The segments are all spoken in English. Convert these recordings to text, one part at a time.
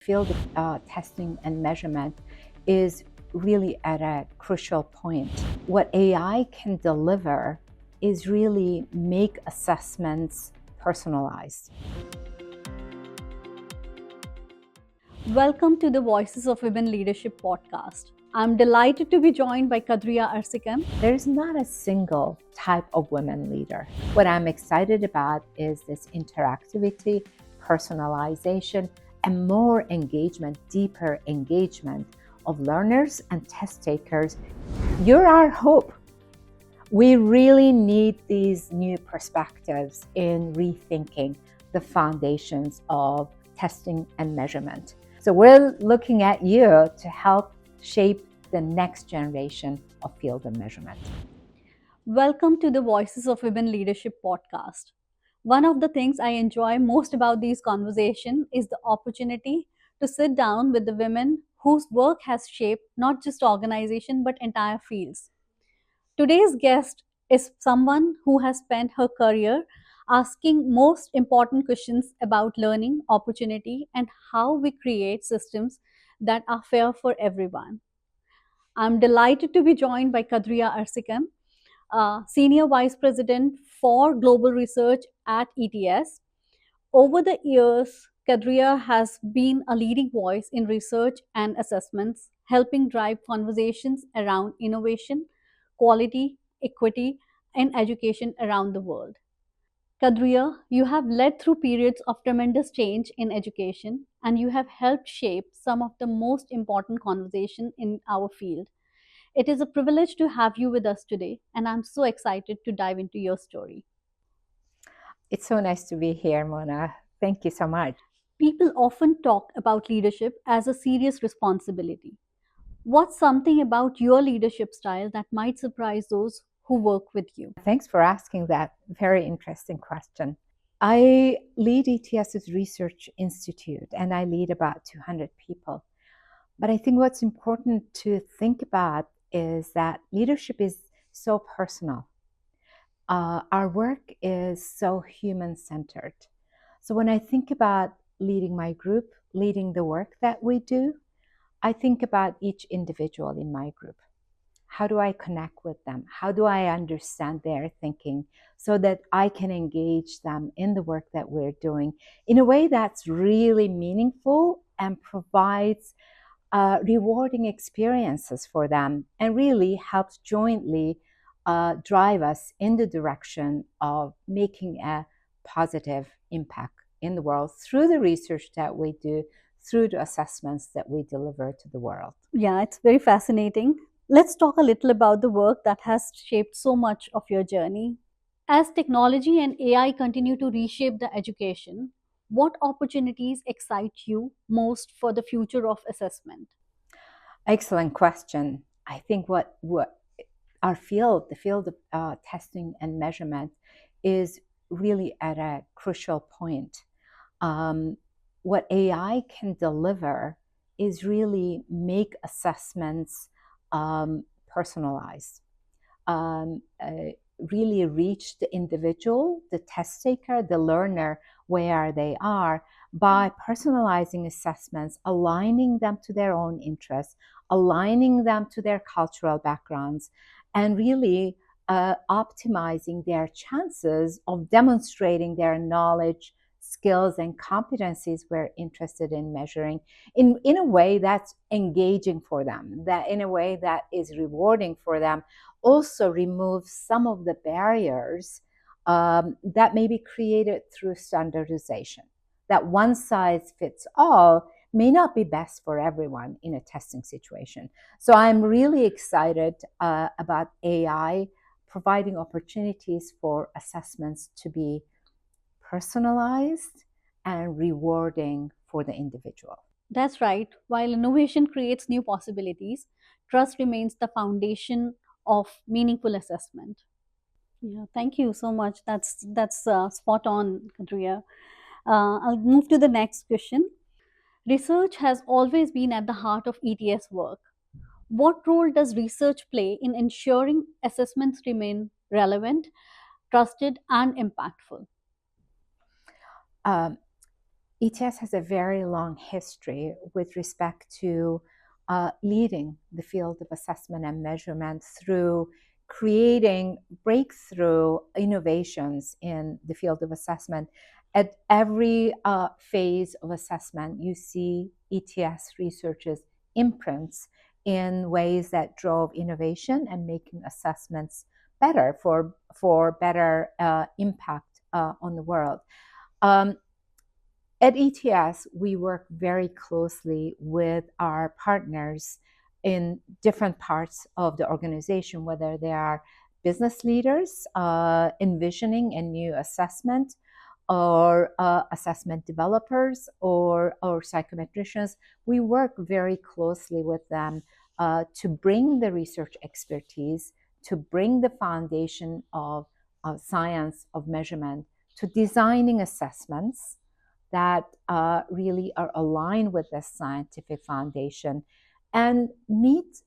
Field of testing and measurement is really at a crucial point. What AI can deliver is really make assessments personalized. Welcome to the Voices of Women Leadership podcast. I'm delighted to be joined by Kadriye Ercikan. There's not a single type of women leader. What I'm excited about is this interactivity, personalization, and more engagement, deeper engagement of learners and test takers. You're our hope. We really need these new perspectives in rethinking the foundations of testing and measurement. So we're looking at you to help shape the next generation of field and measurement. Welcome to the Voices of Women Leadership podcast. One of the things I enjoy most about these conversations is the opportunity to sit down with the women whose work has shaped not just organization but entire fields. Today's guest is someone who has spent her career asking most important questions about learning, opportunity, and how we create systems that are fair for everyone. I'm delighted to be joined by Kadriye Ercikan, Senior Vice President for Global Research at ETS. Over the years, Kadriye has been a leading voice in research and assessments, helping drive conversations around innovation, quality, equity, and education around the world. Kadriya, you have led through periods of tremendous change in education and you have helped shape some of the most important conversation in our field. It is a privilege to have you with us today, and I'm so excited to dive into your story. It's so nice to be here, Mona. Thank you so much. People often talk about leadership as a serious responsibility. What's something about your leadership style that might surprise those who work with you? Thanks for asking that very interesting question. I lead ETS's Research Institute and I lead about 200 people. But I think what's important to think about is that leadership is so personal. Our work is so human centered. So when I think about leading my group, leading the work that we do, I think about each individual in my group. How do I connect with them? How do I understand their thinking so that I can engage them in the work that we're doing in a way that's really meaningful and provides rewarding experiences for them and really helps jointly drive us in the direction of making a positive impact in the world through the research that we do, through the assessments that we deliver to the world. Yeah, it's very fascinating. Let's talk a little about the work that has shaped so much of your journey. As technology and AI continue to reshape the education, what opportunities excite you most for the future of assessment? Excellent question. I think what our field, the field of testing and measurement, is really at a crucial point. What AI can deliver is really make assessments personalized, um, uh, really reach the individual, the test taker, the learner where they are by personalizing assessments, aligning them to their own interests, aligning them to their cultural backgrounds, and really optimizing their chances of demonstrating their knowledge, skills, and competencies we're interested in measuring in a way that's engaging for them, that in a way that is rewarding for them, also removes some of the barriers that may be created through standardization. That one size fits all may not be best for everyone in a testing situation. So I'm really excited about AI providing opportunities for assessments to be personalized and rewarding for the individual. That's right. While innovation creates new possibilities, trust remains the foundation of meaningful assessment. Yeah, thank you so much. That's spot on, Kadriya. I'll move to the next question. Research has always been at the heart of ETS work. What role does research play in ensuring assessments remain relevant, trusted, and impactful? Um, ETS has a very long history with respect to leading the field of assessment and measurement through creating breakthrough innovations in the field of assessment. At every phase of assessment, you see ETS researchers' imprints in ways that drove innovation and making assessments better for better impact on the world. Um, at ETS, we work very closely with our partners in different parts of the organization, whether they are business leaders envisioning a new assessment, or assessment developers, or psychometricians. We work very closely with them to bring the research expertise, to bring the foundation of science of measurement, to designing assessments that really are aligned with this scientific foundation and meet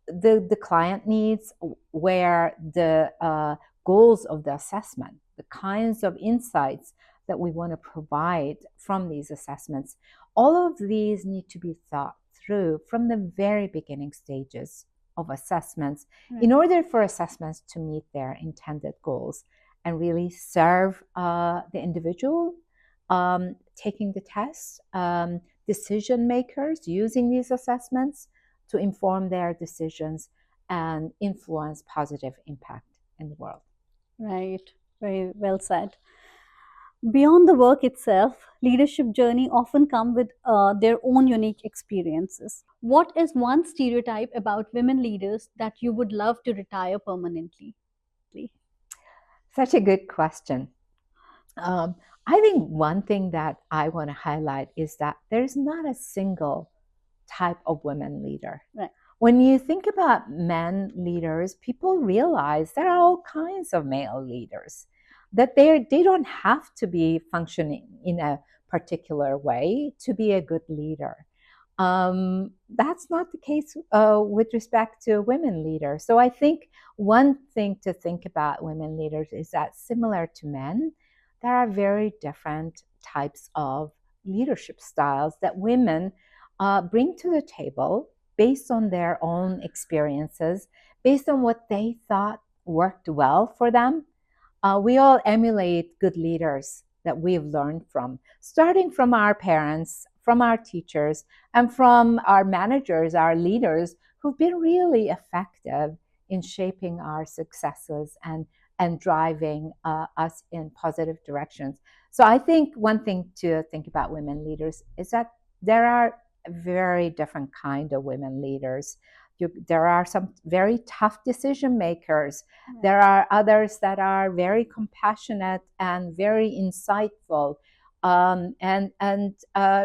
the client needs, where the goals of the assessment, the kinds of insights that we want to provide from these assessments, all of these need to be thought through from the very beginning stages of assessments in order for assessments to meet their intended goals and really serve the individual taking the test, decision makers using these assessments to inform their decisions and influence positive impact in the world. Right, very well said. Beyond the work itself, leadership journey often come with their own unique experiences. What is one stereotype about women leaders that you would love to retire permanently? Such a good question. I think one thing that I want to highlight is that there's not a single type of women leader. Right. When you think about men leaders, people realize there are all kinds of male leaders, that they don't have to be functioning in a particular way to be a good leader. That's not the case with respect to women leaders. So I think one thing to think about women leaders is that, similar to men, there are very different types of leadership styles that women bring to the table based on their own experiences, based on what they thought worked well for them. We all emulate good leaders that we've learned from, starting from our parents, from our teachers, and from our managers, our leaders, who've been really effective in shaping our successes and driving us in positive directions. So I think one thing to think about women leaders is that there are very different kind of women leaders. There are some very tough decision makers. There are others that are very compassionate and very insightful, and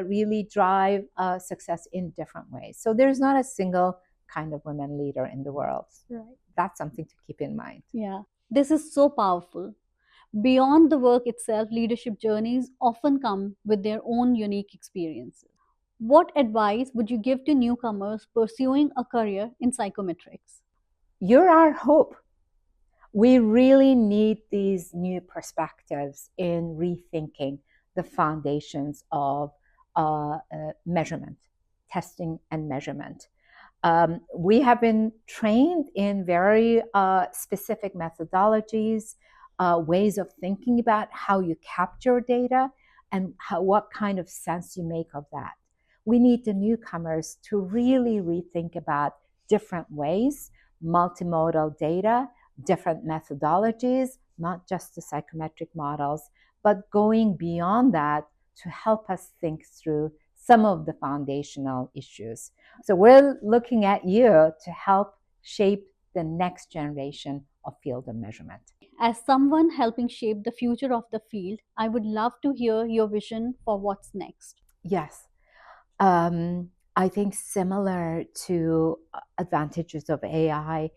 really drive success in different ways. So there's not a single kind of women leader in the world. Right. That's something to keep in mind. Yeah, this is so powerful. Beyond the work itself, leadership journeys often come with their own unique experiences. What advice would you give to newcomers pursuing a career in psychometrics? You're our hope. We really need these new perspectives in rethinking the foundations of measurement, testing, and measurement. We have been trained in very specific methodologies, ways of thinking about how you capture data and what kind of sense you make of that. We need the newcomers to really rethink about different ways, multimodal data, different methodologies, not just the psychometric models, but going beyond that to help us think through some of the foundational issues. So we're looking at you to help shape the next generation of field of measurement. As someone helping shape the future of the field, I would love to hear your vision for what's next. Yes. I think similar to advantages of AI,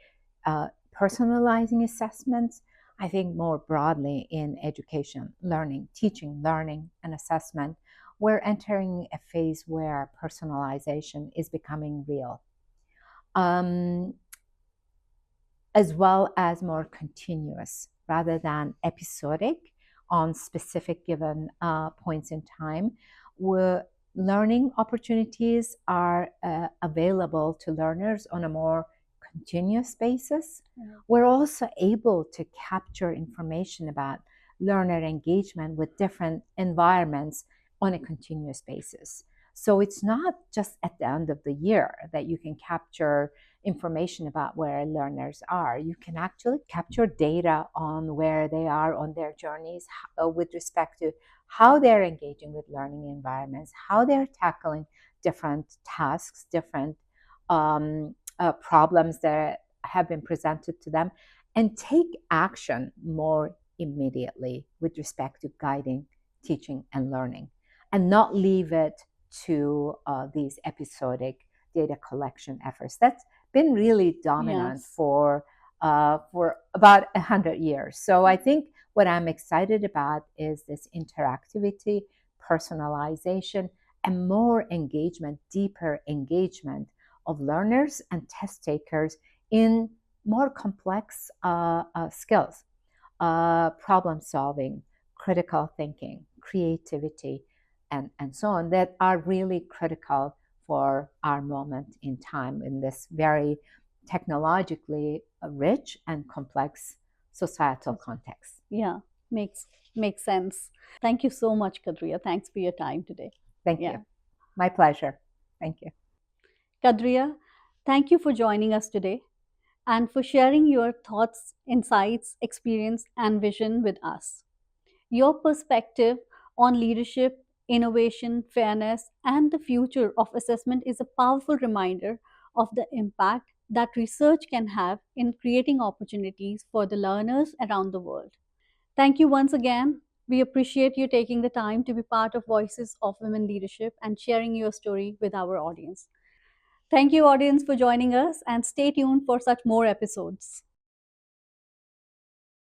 personalizing assessments, I think more broadly in education, learning, teaching, learning, and assessment, we're entering a phase where personalization is becoming real, as well as more continuous rather than episodic on specific given points in time. Where learning opportunities are available to learners on a more continuous basis. We're also able to capture information about learner engagement with different environments on a continuous basis. So it's not just at the end of the year that you can capture information about where learners are. You can actually capture data on where they are on their journeys with respect to how they're engaging with learning environments, how they're tackling different tasks, different problems that have been presented to them, and take action more immediately with respect to guiding, teaching, and learning, and not leave it to these episodic data collection efforts. That's been really dominant Yes. for about 100 years. So I think what I'm excited about is this interactivity, personalization, and more engagement, deeper engagement of learners and test takers in more complex skills, problem solving, critical thinking, creativity, and so on, that are really critical for our moment in time in this very technologically rich and complex societal context. Yeah, makes makes sense. Thank you so much, Kadriya. Thanks for your time today. Thank Yeah. you. My pleasure. Thank you. Kadriya, thank you for joining us today and for sharing your thoughts, insights, experience, and vision with us. Your perspective on leadership, innovation, fairness, and the future of assessment is a powerful reminder of the impact that research can have in creating opportunities for the learners around the world. Thank you once again. We appreciate you taking the time to be part of Voices of Women Leadership and sharing your story with our audience. Thank you, audience, for joining us, and stay tuned for such more episodes.